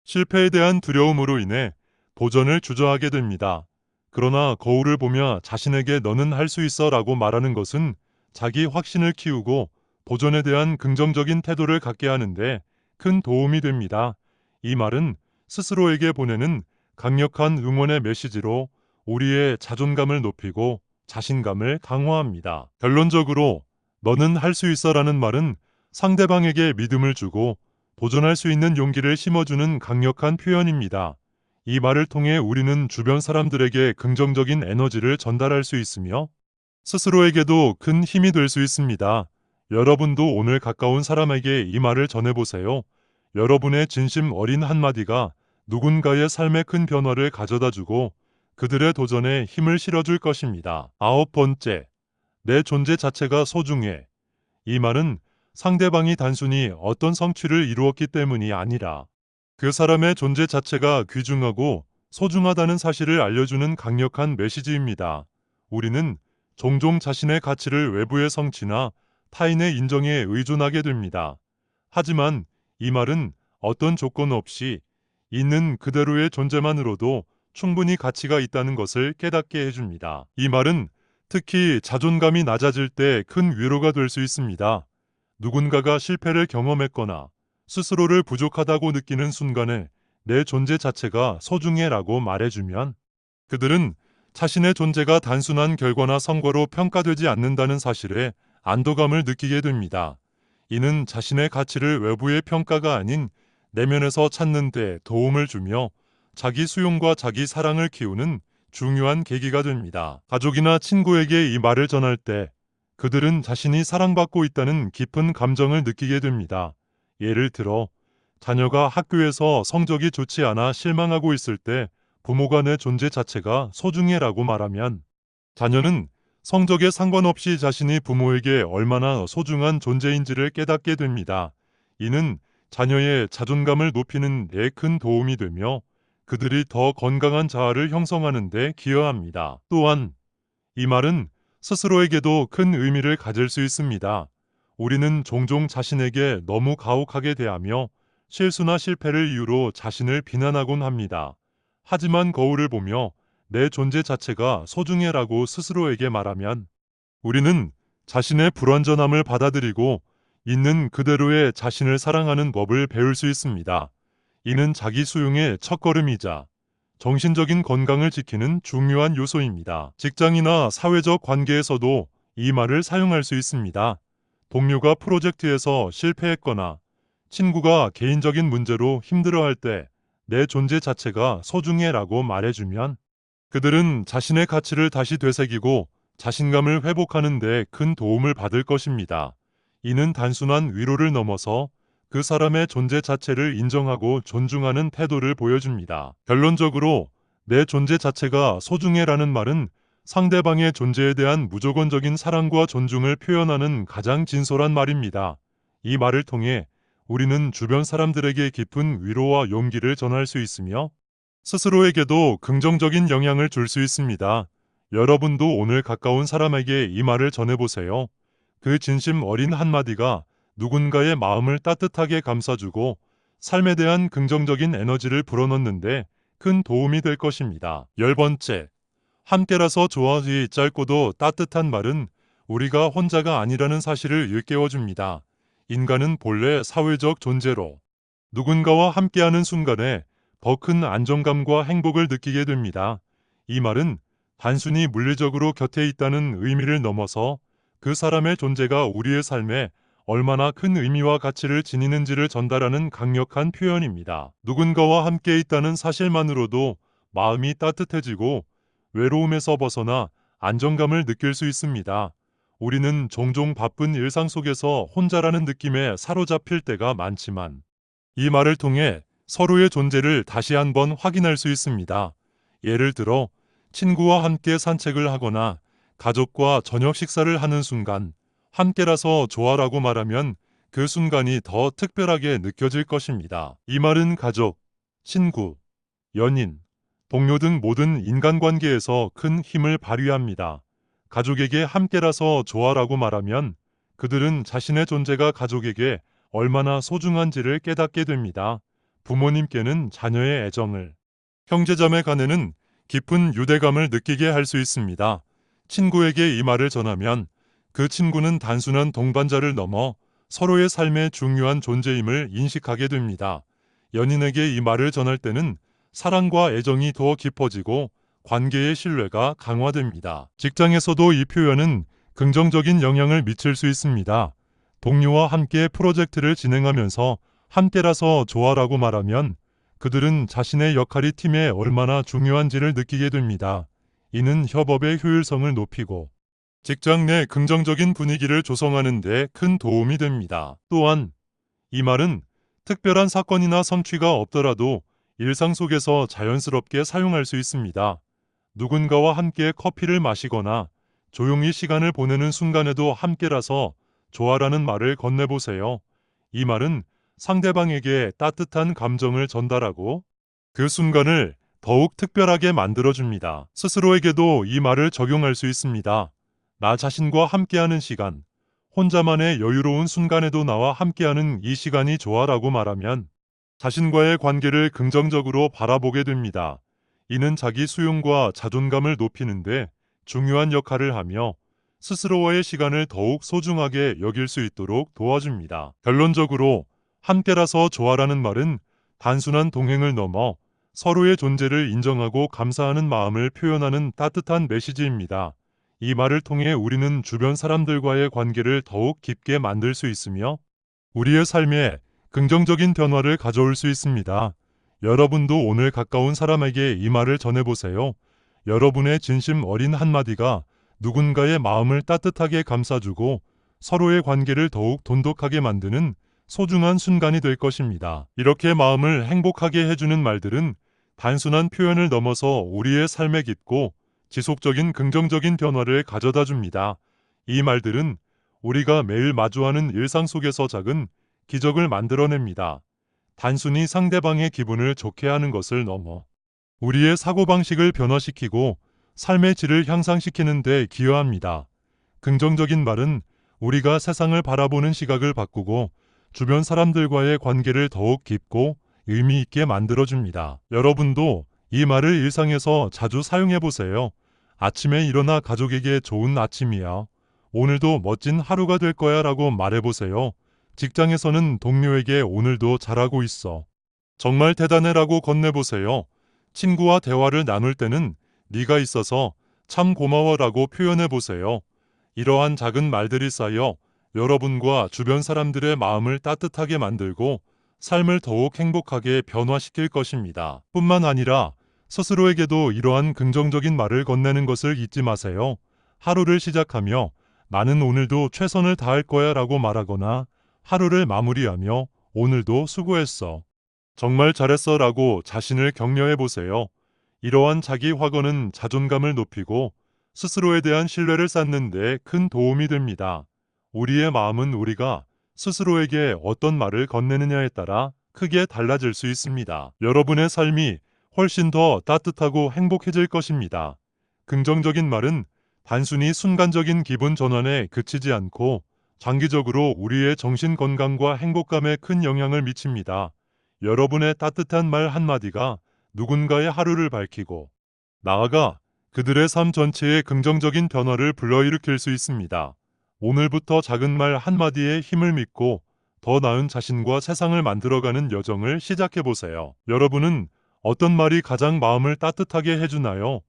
실패에 대한 두려움으로 인해 도전을 주저하게 됩니다. 그러나 거울을 보며 자신에게 너는 할 수 있어 라고 말하는 것은 자기 확신을 키우고 도전에 대한 긍정적인 태도를 갖게 하는데 큰 도움이 됩니다. 이 말은 스스로에게 보내는 강력한 응원의 메시지로 우리의 자존감을 높이고 자신감을 강화합니다. 결론적으로 너는 할 수 있어 라는 말은 상대방에게 믿음을 주고 도전할 수 있는 용기를 심어주는 강력한 표현입니다. 이 말을 통해 우리는 주변 사람들에게 긍정적인 에너지를 전달할 수 있으며 스스로에게도 큰 힘이 될 수 있습니다. 여러분도 오늘 가까운 사람에게 이 말을 전해보세요. 여러분의 진심 어린 한마디가 누군가의 삶에 큰 변화를 가져다주고 그들의 도전에 힘을 실어줄 것입니다. 9번째, 내 존재 자체가 소중해. 이 말은 상대방이 단순히 어떤 성취를 이루었기 때문이 아니라 그 사람의 존재 자체가 귀중하고 소중하다는 사실을 알려주는 강력한 메시지입니다. 우리는 종종 자신의 가치를 외부의 성취나 타인의 인정에 의존하게 됩니다. 하지만 이 말은 어떤 조건 없이 있는 그대로의 존재만으로도 충분히 가치가 있다는 것을 깨닫게 해줍니다. 이 말은 특히 자존감이 낮아질 때 큰 위로가 될 수 있습니다. 누군가가 실패를 경험했거나 스스로를 부족하다고 느끼는 순간에 내 존재 자체가 소중해라고 말해주면 그들은 자신의 존재가 단순한 결과나 성과로 평가되지 않는다는 사실에 안도감을 느끼게 됩니다. 이는 자신의 가치를 외부의 평가가 아닌 내면에서 찾는 데 도움을 주며 자기 수용과 자기 사랑을 키우는 중요한 계기가 됩니다. 가족이나 친구에게 이 말을 전할 때 그들은 자신이 사랑받고 있다는 깊은 감정을 느끼게 됩니다. 예를 들어 자녀가 학교에서 성적이 좋지 않아 실망하고 있을 때 부모가 내 존재 자체가 소중해라고 말하면 자녀는 성적에 상관없이 자신이 부모에게 얼마나 소중한 존재인지를 깨닫게 됩니다. 이는 자녀의 자존감을 높이는 데 큰 도움이 되며 그들이 더 건강한 자아를 형성하는 데 기여합니다. 또한 이 말은 스스로에게도 큰 의미를 가질 수 있습니다. 우리는 종종 자신에게 너무 가혹하게 대하며 실수나 실패를 이유로 자신을 비난하곤 합니다. 하지만 거울을 보며 내 존재 자체가 소중해라고 스스로에게 말하면 우리는 자신의 불완전함을 받아들이고 있는 그대로의 자신을 사랑하는 법을 배울 수 있습니다. 이는 자기 수용의 첫걸음이자 정신적인 건강을 지키는 중요한 요소입니다. 직장이나 사회적 관계에서도 이 말을 사용할 수 있습니다. 동료가 프로젝트에서 실패했거나 친구가 개인적인 문제로 힘들어할 때 내 존재 자체가 소중해라고 말해주면 그들은 자신의 가치를 다시 되새기고 자신감을 회복하는 데 큰 도움을 받을 것입니다. 이는 단순한 위로를 넘어서 그 사람의 존재 자체를 인정하고 존중하는 태도를 보여줍니다. 결론적으로 내 존재 자체가 소중해라는 말은 상대방의 존재에 대한 무조건적인 사랑과 존중을 표현하는 가장 진솔한 말입니다. 이 말을 통해 우리는 주변 사람들에게 깊은 위로와 용기를 전할 수 있으며 스스로에게도 긍정적인 영향을 줄 수 있습니다. 여러분도 오늘 가까운 사람에게 이 말을 전해보세요. 그 진심 어린 한마디가 누군가의 마음을 따뜻하게 감싸주고 삶에 대한 긍정적인 에너지를 불어넣는데 큰 도움이 될 것입니다. 10번째, 함께라서 좋아하기 짧고도 따뜻한 말은 우리가 혼자가 아니라는 사실을 일깨워줍니다. 인간은 본래 사회적 존재로 누군가와 함께하는 순간에 더 큰 안정감과 행복을 느끼게 됩니다. 이 말은 단순히 물리적으로 곁에 있다는 의미를 넘어서 그 사람의 존재가 우리의 삶에 얼마나 큰 의미와 가치를 지니는지를 전달하는 강력한 표현입니다. 누군가와 함께 있다는 사실만으로도 마음이 따뜻해지고 외로움에서 벗어나 안정감을 느낄 수 있습니다. 우리는 종종 바쁜 일상 속에서 혼자라는 느낌에 사로잡힐 때가 많지만 이 말을 통해 서로의 존재를 다시 한번 확인할 수 있습니다. 예를 들어 친구와 함께 산책을 하거나 가족과 저녁 식사를 하는 순간 함께라서 좋아라고 말하면 그 순간이 더 특별하게 느껴질 것입니다. 이 말은 가족, 친구, 연인, 동료 등 모든 인간관계에서 큰 힘을 발휘합니다. 가족에게 함께라서 좋아라고 말하면 그들은 자신의 존재가 가족에게 얼마나 소중한지를 깨닫게 됩니다. 부모님께는 자녀의 애정을, 형제자매 간에는 깊은 유대감을 느끼게 할 수 있습니다. 친구에게 이 말을 전하면 그 친구는 단순한 동반자를 넘어 서로의 삶의 중요한 존재임을 인식하게 됩니다. 연인에게 이 말을 전할 때는 사랑과 애정이 더 깊어지고 관계의 신뢰가 강화됩니다. 직장에서도 이 표현은 긍정적인 영향을 미칠 수 있습니다. 동료와 함께 프로젝트를 진행하면서 함께라서 좋아라고 말하면 그들은 자신의 역할이 팀에 얼마나 중요한지를 느끼게 됩니다. 이는 협업의 효율성을 높이고 직장 내 긍정적인 분위기를 조성하는 데 큰 도움이 됩니다. 또한 이 말은 특별한 사건이나 성취가 없더라도 일상 속에서 자연스럽게 사용할 수 있습니다. 누군가와 함께 커피를 마시거나 조용히 시간을 보내는 순간에도 함께라서 좋아라는 말을 건네보세요. 이 말은 상대방에게 따뜻한 감정을 전달하고 그 순간을 더욱 특별하게 만들어줍니다. 스스로에게도 이 말을 적용할 수 있습니다. 나 자신과 함께하는 시간, 혼자만의 여유로운 순간에도 나와 함께하는 이 시간이 좋아라고 말하면 자신과의 관계를 긍정적으로 바라보게 됩니다. 이는 자기 수용과 자존감을 높이는데 중요한 역할을 하며 스스로와의 시간을 더욱 소중하게 여길 수 있도록 도와줍니다. 결론적으로 함께라서 좋아라는 말은 단순한 동행을 넘어 서로의 존재를 인정하고 감사하는 마음을 표현하는 따뜻한 메시지입니다. 이 말을 통해 우리는 주변 사람들과의 관계를 더욱 깊게 만들 수 있으며 우리의 삶에 긍정적인 변화를 가져올 수 있습니다. 여러분도 오늘 가까운 사람에게 이 말을 전해보세요. 여러분의 진심 어린 한마디가 누군가의 마음을 따뜻하게 감싸주고 서로의 관계를 더욱 돈독하게 만드는 소중한 순간이 될 것입니다. 이렇게 마음을 행복하게 해주는 말들은 단순한 표현을 넘어서 우리의 삶에 깊고 지속적인 긍정적인 변화를 가져다 줍니다. 이 말들은 우리가 매일 마주하는 일상 속에서 작은 기적을 만들어냅니다. 단순히 상대방의 기분을 좋게 하는 것을 넘어 우리의 사고방식을 변화시키고 삶의 질을 향상시키는 데 기여합니다. 긍정적인 말은 우리가 세상을 바라보는 시각을 바꾸고 주변 사람들과의 관계를 더욱 깊고 의미 있게 만들어줍니다. 여러분도 이 말을 일상에서 자주 사용해 보세요. 아침에 일어나 가족에게 좋은 아침이야. 오늘도 멋진 하루가 될 거야 라고 말해 보세요. 직장에서는 동료에게 오늘도 잘하고 있어. 정말 대단해라고 건네보세요. 친구와 대화를 나눌 때는 네가 있어서 참 고마워라고 표현해 보세요. 이러한 작은 말들이 쌓여 여러분과 주변 사람들의 마음을 따뜻하게 만들고 삶을 더욱 행복하게 변화시킬 것입니다. 뿐만 아니라 스스로에게도 이러한 긍정적인 말을 건네는 것을 잊지 마세요. 하루를 시작하며 나는 오늘도 최선을 다할 거야 라고 말하거나 하루를 마무리하며 오늘도 수고했어. 정말 잘했어 라고 자신을 격려해 보세요. 이러한 자기 확언은 자존감을 높이고 스스로에 대한 신뢰를 쌓는 데 큰 도움이 됩니다. 우리의 마음은 우리가 스스로에게 어떤 말을 건네느냐에 따라 크게 달라질 수 있습니다. 여러분의 삶이 훨씬 더 따뜻하고 행복해질 것입니다. 긍정적인 말은 단순히 순간적인 기분 전환에 그치지 않고 장기적으로 우리의 정신 건강과 행복감에 큰 영향을 미칩니다. 여러분의 따뜻한 말 한마디가 누군가의 하루를 밝히고 나아가 그들의 삶 전체에 긍정적인 변화를 불러일으킬 수 있습니다. 오늘부터 작은 말 한마디에 힘을 믿고 더 나은 자신과 세상을 만들어가는 여정을 시작해 보세요. 여러분은 어떤 말이 가장 마음을 따뜻하게 해주나요?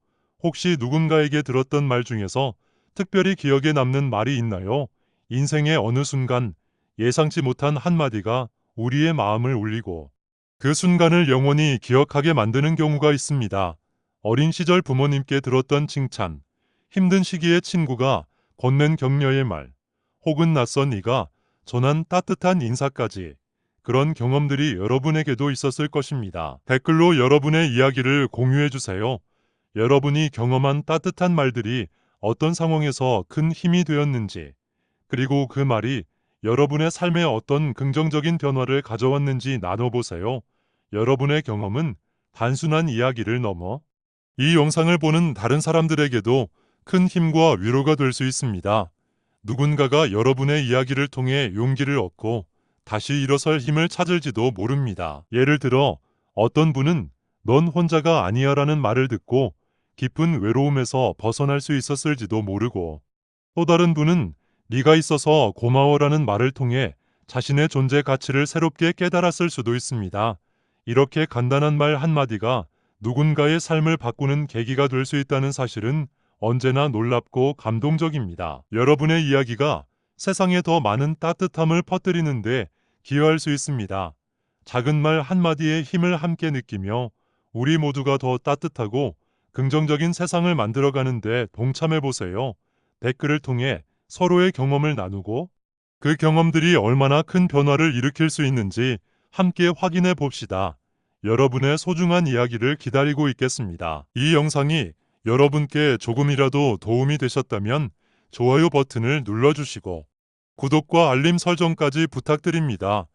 혹시 누군가에게 들었던 말 중에서 특별히 기억에 남는 말이 있나요? 인생의 어느 순간 예상치 못한 한마디가 우리의 마음을 울리고 그 순간을 영원히 기억하게 만드는 경우가 있습니다. 어린 시절 부모님께 들었던 칭찬, 힘든 시기에 친구가 건넨 격려의 말, 혹은 낯선 이가 전한 따뜻한 인사까지 그런 경험들이 여러분에게도 있었을 것입니다. 댓글로 여러분의 이야기를 공유해 주세요. 여러분이 경험한 따뜻한 말들이 어떤 상황에서 큰 힘이 되었는지, 그리고 그 말이 여러분의 삶에 어떤 긍정적인 변화를 가져왔는지 나눠보세요. 여러분의 경험은 단순한 이야기를 넘어 이 영상을 보는 다른 사람들에게도 큰 힘과 위로가 될 수 있습니다. 누군가가 여러분의 이야기를 통해 용기를 얻고 다시 일어설 힘을 찾을지도 모릅니다. 예를 들어 어떤 분은 넌 혼자가 아니야 라는 말을 듣고 깊은 외로움에서 벗어날 수 있었을지도 모르고, 또 다른 분은 네가 있어서 고마워라는 말을 통해 자신의 존재 가치를 새롭게 깨달았을 수도 있습니다. 이렇게 간단한 말 한마디가 누군가의 삶을 바꾸는 계기가 될 수 있다는 사실은 언제나 놀랍고 감동적입니다. 여러분의 이야기가 세상에 더 많은 따뜻함을 퍼뜨리는데 기여할 수 있습니다. 작은 말 한마디의 힘을 함께 느끼며 우리 모두가 더 따뜻하고 긍정적인 세상을 만들어가는데 동참해보세요. 댓글을 통해 서로의 경험을 나누고 그 경험들이 얼마나 큰 변화를 일으킬 수 있는지 함께 확인해 봅시다. 여러분의 소중한 이야기를 기다리고 있겠습니다. 이 영상이 여러분께 조금이라도 도움이 되셨다면 좋아요 버튼을 눌러주시고 구독과 알림 설정까지 부탁드립니다.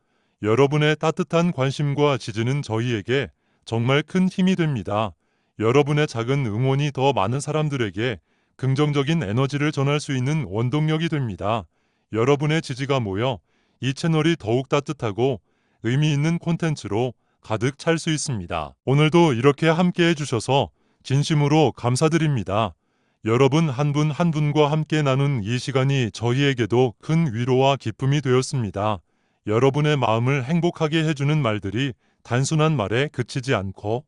여러분의 따뜻한 관심과 지지는 저희에게 정말 큰 힘이 됩니다. 여러분의 작은 응원이 더 많은 사람들에게 긍정적인 에너지를 전할 수 있는 원동력이 됩니다. 여러분의 지지가 모여 이 채널이 더욱 따뜻하고 의미 있는 콘텐츠로 가득 찰 수 있습니다. 오늘도 이렇게 함께 해주셔서 진심으로 감사드립니다. 여러분 한 분 한 분과 함께 나눈 이 시간이 저희에게도 큰 위로와 기쁨이 되었습니다. 여러분의 마음을 행복하게 해주는 말들이 단순한 말에 그치지 않고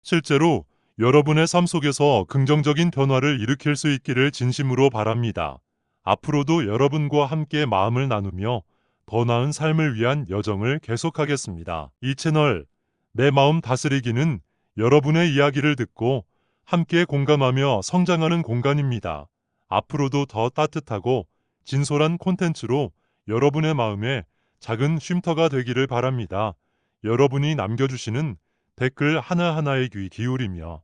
실제로 여러분의 삶 속에서 긍정적인 변화를 일으킬 수 있기를 진심으로 바랍니다. 앞으로도 여러분과 함께 마음을 나누며 더 나은 삶을 위한 여정을 계속하겠습니다. 이 채널 내 마음 다스리기는 여러분의 이야기를 듣고 함께 공감하며 성장하는 공간입니다. 앞으로도 더 따뜻하고 진솔한 콘텐츠로 여러분의 마음에 작은 쉼터가 되기를 바랍니다. 여러분이 남겨주시는 댓글 하나하나에 귀 기울이며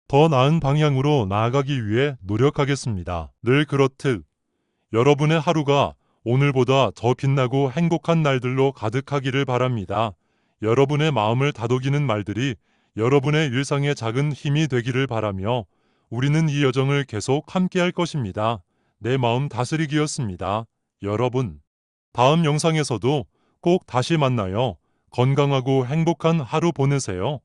더 나은 방향으로 나아가기 위해 노력하겠습니다. 늘 그렇듯 여러분의 하루가 오늘보다 더 빛나고 행복한 날들로 가득하기를 바랍니다. 여러분의 마음을 다독이는 말들이 여러분의 일상의 작은 힘이 되기를 바라며 우리는 이 여정을 계속 함께할 것입니다. 내 마음 다스리기였습니다. 여러분, 다음 영상에서도 꼭 다시 만나요. 건강하고 행복한 하루 보내세요.